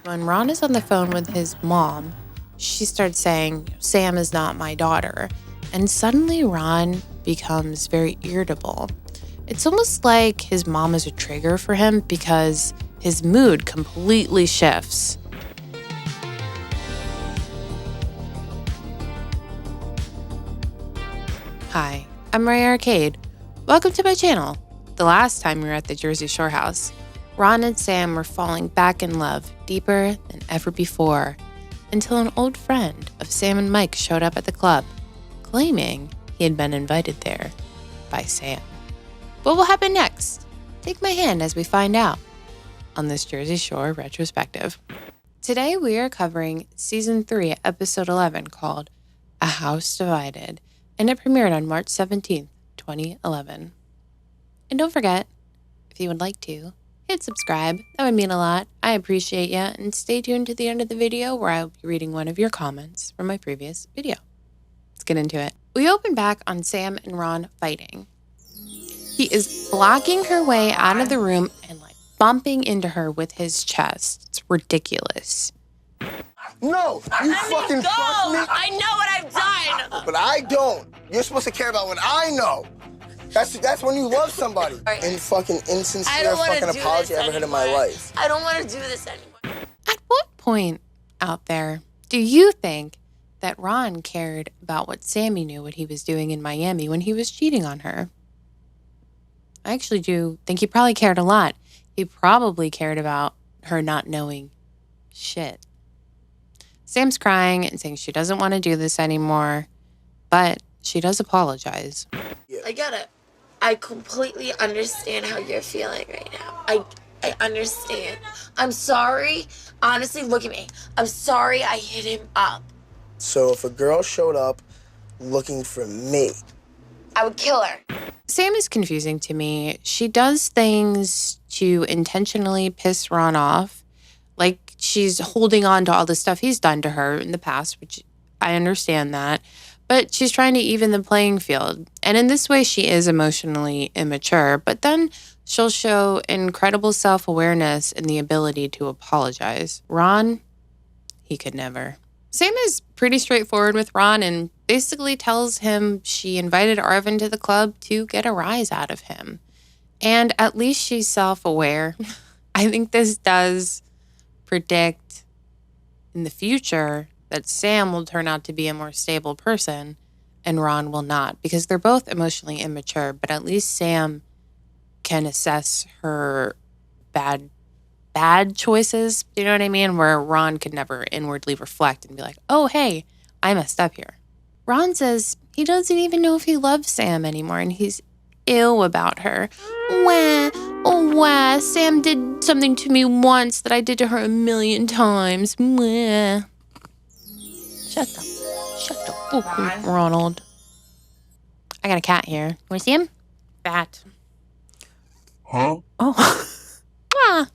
when Ron is on the phone with his mom, she starts saying, Sam is not my daughter. And suddenly Ron becomes very irritable. It's almost like his mom is a trigger for him because his mood completely shifts. Hi, I'm Ray Arcade. Welcome to my channel. The last time we were at the Jersey Shore house, Ron and Sam were falling back in love deeper than ever before until an old friend of Sam and Mike showed up at the club, claiming he had been invited there by Sam. What will happen next? Take my hand as we find out on this Jersey Shore retrospective. Today we are covering Season 3, Episode 11 called A House Divided, and it premiered on March 17th, 2011. And don't forget, if you would like to, hit subscribe. That would mean a lot. I appreciate you. And stay tuned to the end of the video where I'll be reading one of your comments from my previous video. Let's get into it. We open back on Sam and Ron fighting. He is blocking her way out of the room and bumping into her with his chest. It's ridiculous. No, you fucking trust me. I know what I've done. But I don't. You're supposed to care about what I know. That's when you love somebody. And fucking insincere fucking apology I ever heard in my life. I don't want to do this anymore. At what point out there do you think that Ron cared about what Sammy knew what he was doing in Miami when he was cheating on her? I actually do think he probably cared a lot. He probably cared about her not knowing shit. Sam's crying and saying she doesn't want to do this anymore, but she does apologize. I get it. I completely understand how you're feeling right now. I understand. I'm sorry. Honestly, look at me. I'm sorry I hit him up. So if a girl showed up looking for me, I would kill her. Sam is confusing to me. She does things to intentionally piss Ron off. Like she's holding on to all the stuff he's done to her in the past, which I understand that. But she's trying to even the playing field. And in this way, she is emotionally immature. But then she'll show incredible self-awareness and the ability to apologize. Ron, he could never. Sam is pretty straightforward with Ron and basically tells him she invited Arvin to the club to get a rise out of him. And at least she's self-aware. I think this does predict in the future that Sam will turn out to be a more stable person and Ron will not, because they're both emotionally immature, but at least Sam can assess her bad choices, you know what I mean? Where Ron could never inwardly reflect and be like, oh, hey, I messed up here. Ron says he doesn't even know if he loves Sam anymore and he's ill about her. Wah, Sam did something to me once that I did to her a million times. Wah. Shut the fuck up, Ronald. I got a cat here. Want to see him? Fat. Huh? Oh. Ah.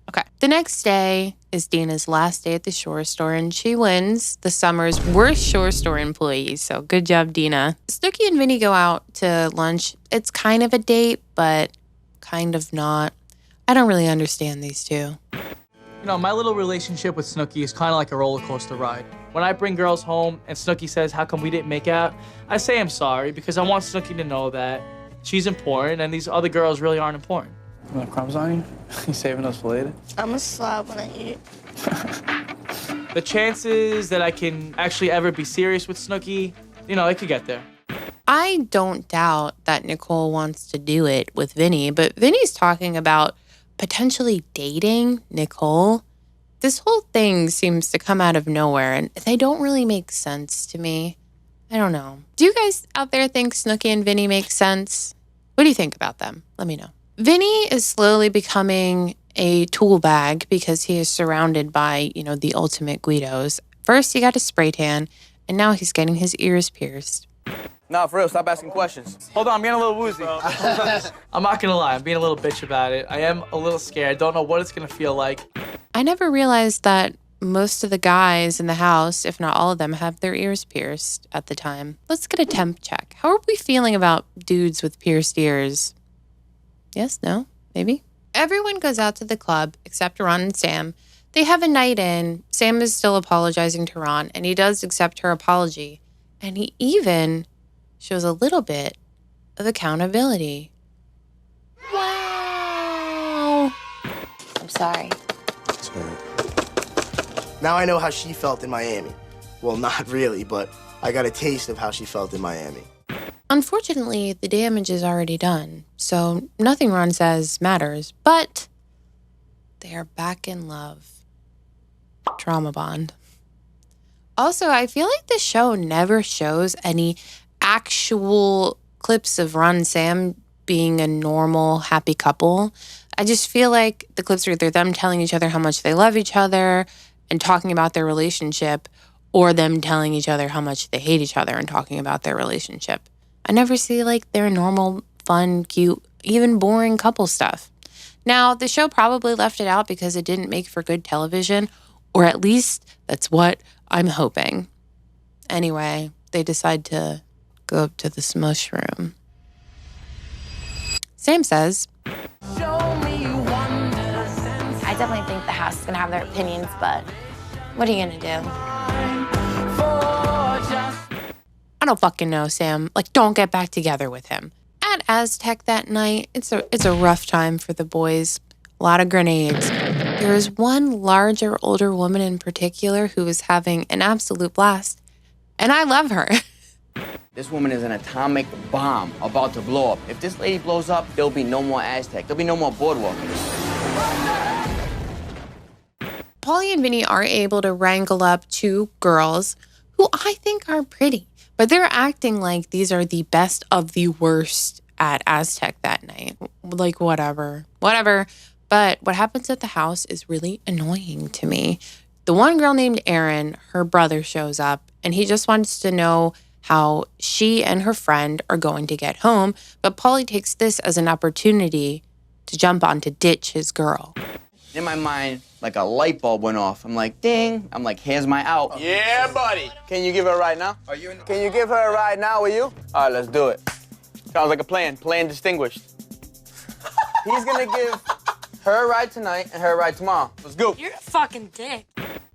Okay. The next day is Deena's last day at the Shore Store, and she wins the summer's worst Shore Store employee. So good job, Deena. Snooki and Vinny go out to lunch. It's kind of a date, but kind of not. I don't really understand these two. You know, my little relationship with Snooki is kind of like a roller coaster ride. When I bring girls home and Snooki says, how come we didn't make out? I say I'm sorry because I want Snooki to know that she's important and these other girls really aren't important. You want crumbs on you? You saving those for later? I'm a slob when I eat. The chances that I can actually ever be serious with Snooki, you know, it could get there. I don't doubt that Nicole wants to do it with Vinny, but Vinny's talking about potentially dating Nicole. This whole thing seems to come out of nowhere, and they don't really make sense to me. I don't know. Do you guys out there think Snooki and Vinny make sense? What do you think about them? Let me know. Vinny is slowly becoming a tool bag because he is surrounded by, the ultimate Guidos. First, he got a spray tan, and now he's getting his ears pierced. Nah, for real, stop asking questions. Hold on, I'm getting a little woozy. I'm not gonna lie, I'm being a little bitch about it. I am a little scared. Don't know what it's gonna feel like. I never realized that most of the guys in the house, if not all of them, have their ears pierced at the time. Let's get a temp check. How are we feeling about dudes with pierced ears? Yes, no, maybe? Everyone goes out to the club except Ron and Sam They have a night in. Sam is still apologizing to Ron, and he does accept her apology. And he even shows a little bit of accountability. Wow. I'm sorry. Sorry. Now I know how she felt in Miami. Well, not really, but I got a taste of how she felt in Miami. Unfortunately, the damage is already done, so nothing Ron says matters, but they are back in love. Trauma bond. Also, I feel like the show never shows any actual clips of Ron and Sam being a normal, happy couple. I just feel like the clips are either them telling each other how much they love each other and talking about their relationship, or them telling each other how much they hate each other and talking about their relationship. I never see like their normal, fun, cute, even boring couple stuff. Now, the show probably left it out because it didn't make for good television, or at least that's what I'm hoping. Anyway, they decide to go up to the smush room. Sam says, I definitely think the house is gonna have their opinions, but what are you gonna do? I don't fucking know, Sam. Like, don't get back together with him. At Aztec that night, it's a rough time for the boys. A lot of grenades. There is one larger, older woman in particular who is having an absolute blast. And I love her. This woman is an atomic bomb about to blow up. If this lady blows up, there'll be no more Aztec. There'll be no more boardwalk. Pauly and Vinny are able to wrangle up two girls who I think are pretty, but they're acting like these are the best of the worst at Aztec that night. Like, whatever. But what happens at the house is really annoying to me. The one girl named Erin, her brother shows up, and he just wants to know how she and her friend are going to get home, but Pauly takes this as an opportunity to jump on to ditch his girl. In my mind, like a light bulb went off. I'm like, ding. I'm like, here's my out. Yeah, buddy. Can you give her a ride now? Can you give her a ride now, will you? All right, let's do it. Sounds like a plan. Plan distinguished. He's gonna give her a ride tonight and her a ride tomorrow. Let's go. You're a fucking dick.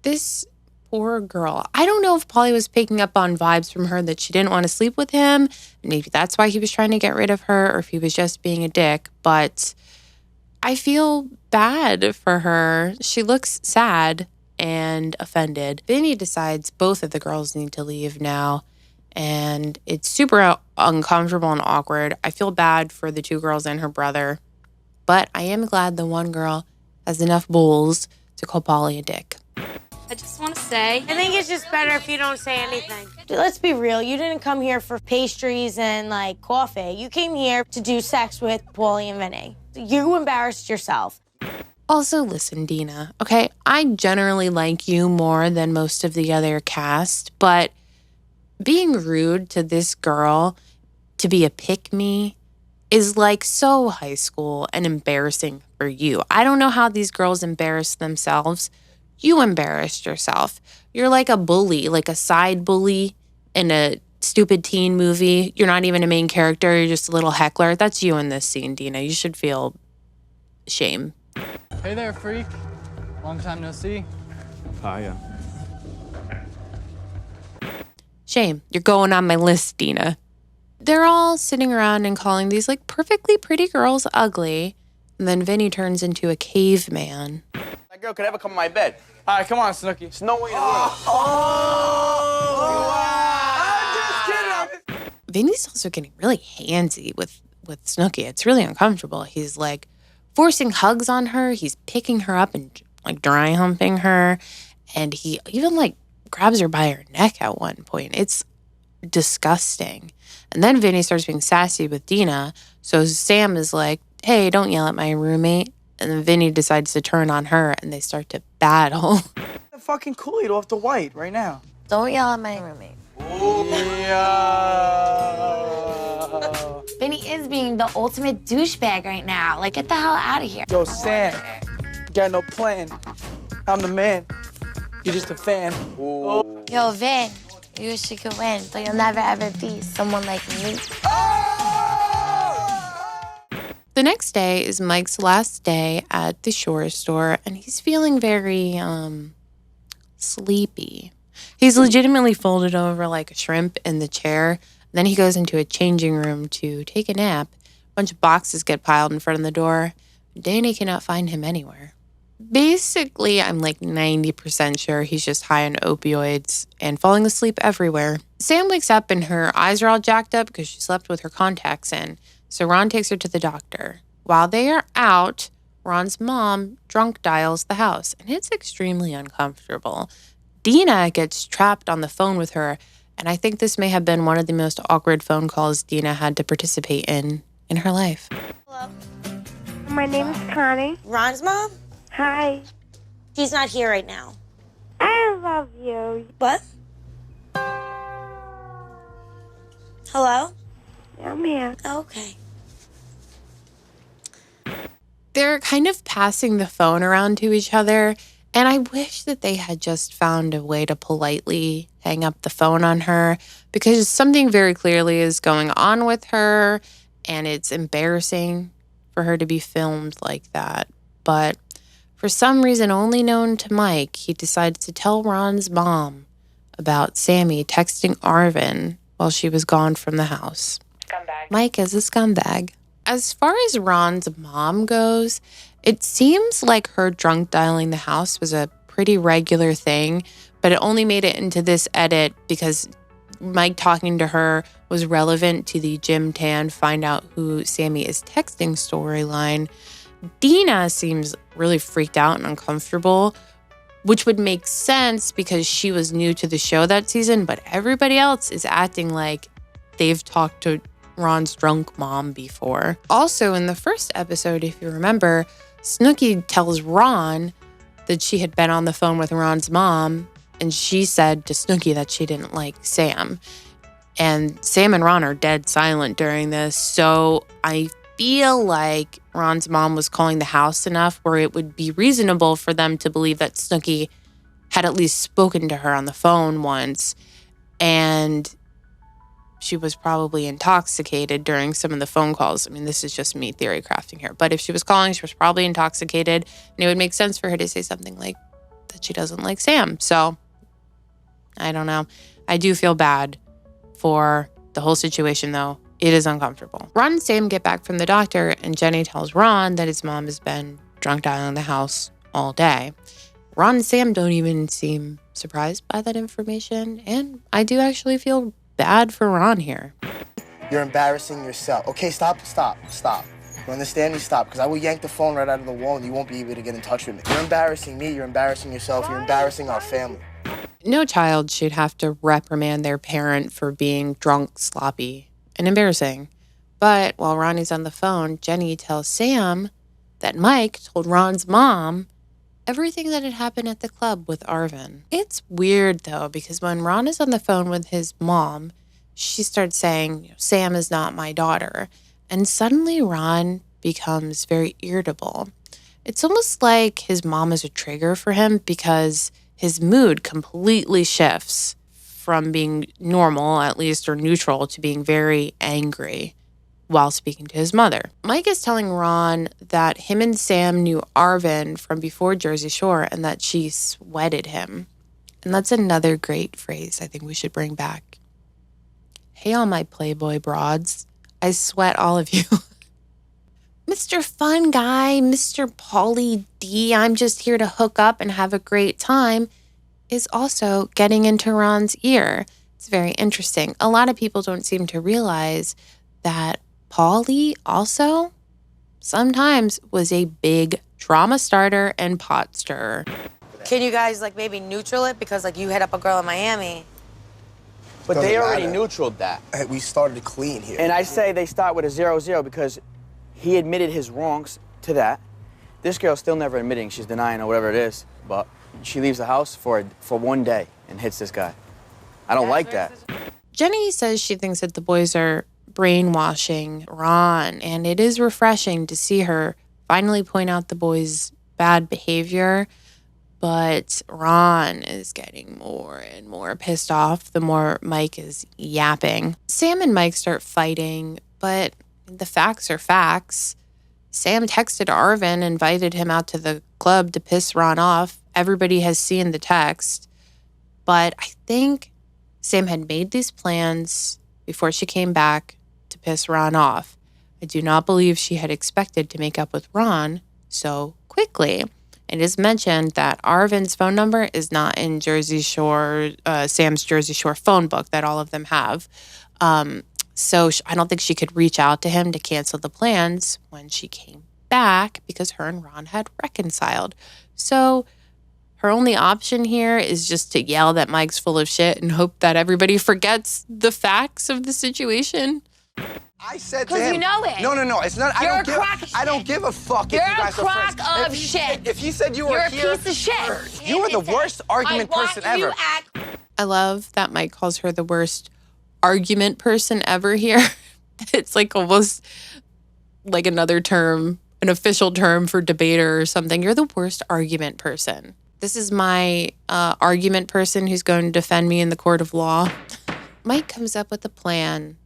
This poor girl. I don't know if Pauly was picking up on vibes from her that she didn't want to sleep with him. Maybe that's why he was trying to get rid of her, or if he was just being a dick. But I feel bad for her. She looks sad and offended. Vinny decides both of the girls need to leave now, and it's super uncomfortable and awkward. I feel bad for the two girls and her brother, but I am glad the one girl has enough balls to call Pauly a dick. I just want to say, I think it's just better if you don't say anything. Let's be real. You didn't come here for pastries and, like, coffee. You came here to do sex with Pauly and Vinny. You embarrassed yourself. Also, listen, Deena, okay? I generally like you more than most of the other cast, but being rude to this girl to be a pick-me is, like, so high school and embarrassing for you. I don't know how these girls embarrass themselves. You embarrassed yourself. You're like a bully, like a side bully in a stupid teen movie. You're not even a main character. You're just a little heckler. That's you in this scene, Deena. You should feel shame. Hey there, freak. Long time no see. Hiya. Shame. You're going on my list, Deena. They're all sitting around and calling these like perfectly pretty girls ugly. And then Vinny turns into a caveman. That girl could ever come in my bed. All right, come on, Snooki. There's no way in the world. I'm just kidding. Vinny's also getting really handsy with Snooki. It's really uncomfortable. He's like forcing hugs on her. He's picking her up and like dry humping her. And he even like grabs her by her neck at one point. It's disgusting. And then Vinny starts being sassy with Deena. So Sam is like, hey, don't yell at my roommate. And then Vinny decides to turn on her and they start to battle. The fucking Kool-Aid off the white right now. Don't yell at my roommate. Yeah. Vinny is being the ultimate douchebag right now. Like, get the hell out of here. Yo, Sam, got no plan. I'm the man. You're just a fan. Ooh. Yo, Vin, you wish you could win, but you'll never ever be someone like me. The next day is Mike's last day at the Shore store, and he's feeling very sleepy. He's legitimately folded over like a shrimp in the chair. Then he goes into a changing room to take a nap. A bunch of boxes get piled in front of the door. Deena cannot find him anywhere. Basically, I'm like 90% sure he's just high on opioids and falling asleep everywhere. Sam wakes up and her eyes are all jacked up because she slept with her contacts in. So Ron takes her to the doctor. While they are out, Ron's mom drunk dials the house, and it's extremely uncomfortable. Deena gets trapped on the phone with her, and I think this may have been one of the most awkward phone calls Deena had to participate in her life. Hello. My name is Connie. Ron's mom? Hi. She's not here right now. I love you. What? Hello? I'm here. Okay. They're kind of passing the phone around to each other, and I wish that they had just found a way to politely hang up the phone on her, because something very clearly is going on with her, and it's embarrassing for her to be filmed like that. But for some reason only known to Mike, he decides to tell Ron's mom about Sammi texting Arvin while she was gone from the house. Scumbag. Mike is a scumbag. As far as Ron's mom goes, it seems like her drunk dialing the house was a pretty regular thing, but it only made it into this edit because Mike talking to her was relevant to the Jim Tan find out who Sammi is texting storyline. Deena seems really freaked out and uncomfortable, which would make sense because she was new to the show that season, but everybody else is acting like they've talked to Ron's drunk mom before. Also, in the first episode, if you remember, Snooki tells Ron that she had been on the phone with Ron's mom, and she said to Snooki that she didn't like Sam. And Sam and Ron are dead silent during this, so I feel like Ron's mom was calling the house enough where it would be reasonable for them to believe that Snooki had at least spoken to her on the phone once, and she was probably intoxicated during some of the phone calls. I mean, this is just me theory crafting here. But if she was calling, she was probably intoxicated. And it would make sense for her to say something like that she doesn't like Sam. So, I don't know. I do feel bad for the whole situation, though. It is uncomfortable. Ron and Sam get back from the doctor, and Jenny tells Ron that his mom has been drunk dialing the house all day. Ron and Sam don't even seem surprised by that information. And I do actually feel bad for Ron here. You're embarrassing yourself. Okay, stop. You understand me? Stop, because I will yank the phone right out of the wall and you won't be able to get in touch with me. You're embarrassing me, you're embarrassing yourself, you're embarrassing our family. No child should have to reprimand their parent for being drunk, sloppy, and embarrassing. But while Ronnie's on the phone, Jenny tells Sam that Mike told Ron's mom everything that had happened at the club with Arvin. It's weird, though, because when Ron is on the phone with his mom, she starts saying, Sam is not my daughter. And suddenly Ron becomes very irritable. It's almost like his mom is a trigger for him because his mood completely shifts from being normal, at least, or neutral, to being very angry while speaking to his mother. Mike is telling Ron that him and Sam knew Arvin from before Jersey Shore and that she sweated him. And that's another great phrase I think we should bring back. Hey, all my Playboy broads, I sweat all of you. Mr. Fun Guy, Mr. Pauly D, I'm just here to hook up and have a great time, is also getting into Ron's ear. It's very interesting. A lot of people don't seem to realize that Pauly also sometimes was a big drama starter and pot stirrer. Can you guys maybe neutral it because you hit up a girl in Miami? But Doesn't they already matter. neutraled that. We started clean here. And I say they start with a 0-0 because he admitted his wrongs to that. This girl's still never admitting, she's denying or whatever it is, but she leaves the house for one day and hits this guy. I don't like that. Jenny says she thinks that the boys are brainwashing Ron, and it is refreshing to see her finally point out the boys' bad behavior. But Ron is getting more and more pissed off the more Mike is yapping. Sam and Mike start fighting, but the facts are facts. Sam texted Arvin, invited him out to the club to piss Ron off. Everybody has seen the text. But I think Sam had made these plans before she came back to piss Ron off. I do not believe she had expected to make up with Ron so quickly. It is mentioned that Arvin's phone number is not in Jersey Shore, Sam's Jersey Shore phone book that all of them have. So I don't think she could reach out to him to cancel the plans when she came back because her and Ron had reconciled. So her only option here is just to yell that Mike's full of shit and hope that everybody forgets the facts of the situation. I said to him. Because you know it. No. It's not. You're a crock of shit. I don't give a fuck You're if you guys a are friends. crock of shit. If he said you were You're here, a piece of shit. you are the worst argument person ever. I love that Mike calls her the worst argument person ever here. It's like almost like another term, an official term for debater or something. You're the worst argument person. This is my argument person who's going to defend me in the court of law. Mike comes up with a plan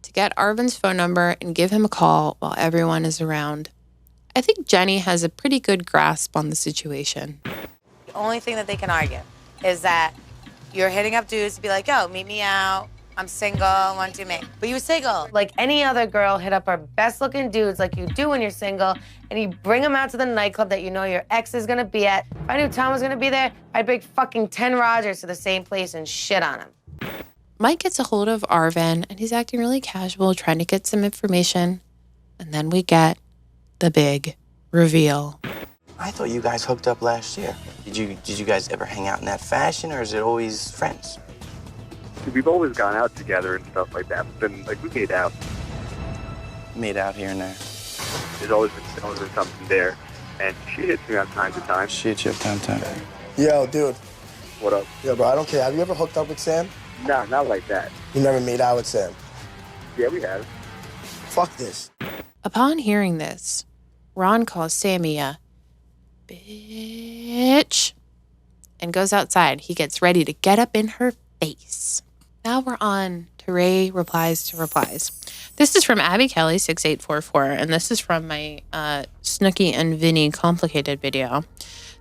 to get Arvin's phone number and give him a call while everyone is around. I think Jenny has a pretty good grasp on the situation. The only thing that they can argue is that you're hitting up dudes to be like, yo, meet me out. I'm single, want to me. But you single. Like any other girl, hit up our best looking dudes like you do when you're single, and you bring them out to the nightclub that you know your ex is gonna be at. If I knew Tom was gonna be there, I'd bring fucking 10 Rogers to the same place and shit on him. Mike gets a hold of Arvin, and he's acting really casual, trying to get some information. And then we get the big reveal. I thought you guys hooked up last year. Did you guys ever hang out in that fashion, or is it always friends? We've always gone out together and stuff like that. But then, we made out. Made out here and there. There's always been something there. And she hits me on time to time. She hits you up time to time. Yo, dude. What up? Yo, bro, I don't care. Have you ever hooked up with Sam? No, not like that. You never made out with Sam? Yeah, we have. Fuck this. Upon hearing this, Ron calls Sammi a bitch and goes outside. He gets ready to get up in her face. Now we're on to replies to replies. This is from Abby Kelly 6844, and this is from my Snooki and Vinny complicated video.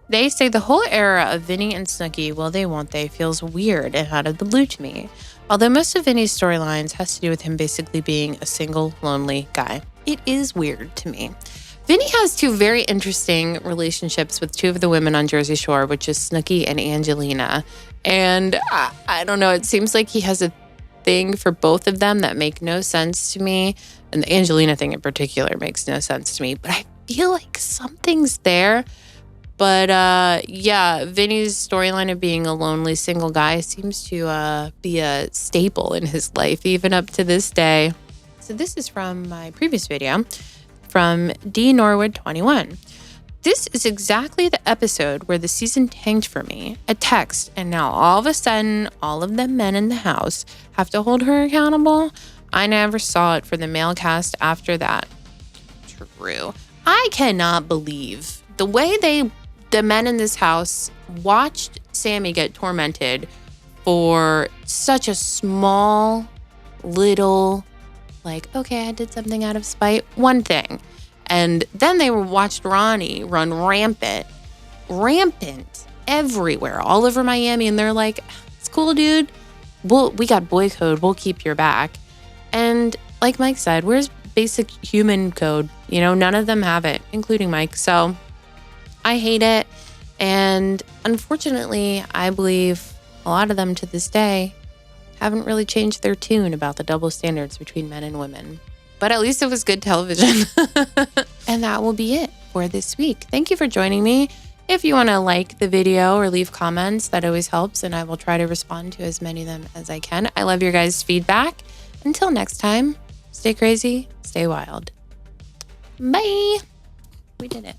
They say the whole era of Vinny and Snooki, will they, won't they, feels weird and out of the blue to me. Although most of Vinny's storylines has to do with him basically being a single, lonely guy. It is weird to me. Vinny has two very interesting relationships with two of the women on Jersey Shore, which is Snooki and Angelina. And I don't know, it seems like he has a thing for both of them that make no sense to me. And the Angelina thing in particular makes no sense to me. But I feel like something's there. But yeah, Vinny's storyline of being a lonely single guy seems to be a staple in his life, even up to this day. So this is from my previous video from D Norwood 21. This is exactly the episode where the season tanked for me. A text, and now all of a sudden, all of the men in the house have to hold her accountable. I never saw it for the male cast after that. True. I cannot believe the way the men in this house watched Sammi get tormented for such a small, little, like, okay, I did something out of spite, one thing. And then they watched Ronnie run rampant everywhere, all over Miami. And they're like, it's cool, dude. We got boy code. We'll keep your back. And like Mike said, where's basic human code? You know, none of them have it, including Mike. So I hate it. And unfortunately, I believe a lot of them to this day haven't really changed their tune about the double standards between men and women. But at least it was good television. And that will be it for this week. Thank you for joining me. If you want to like the video or leave comments, that always helps. And I will try to respond to as many of them as I can. I love your guys' feedback. Until next time, stay crazy, stay wild. Bye. We did it.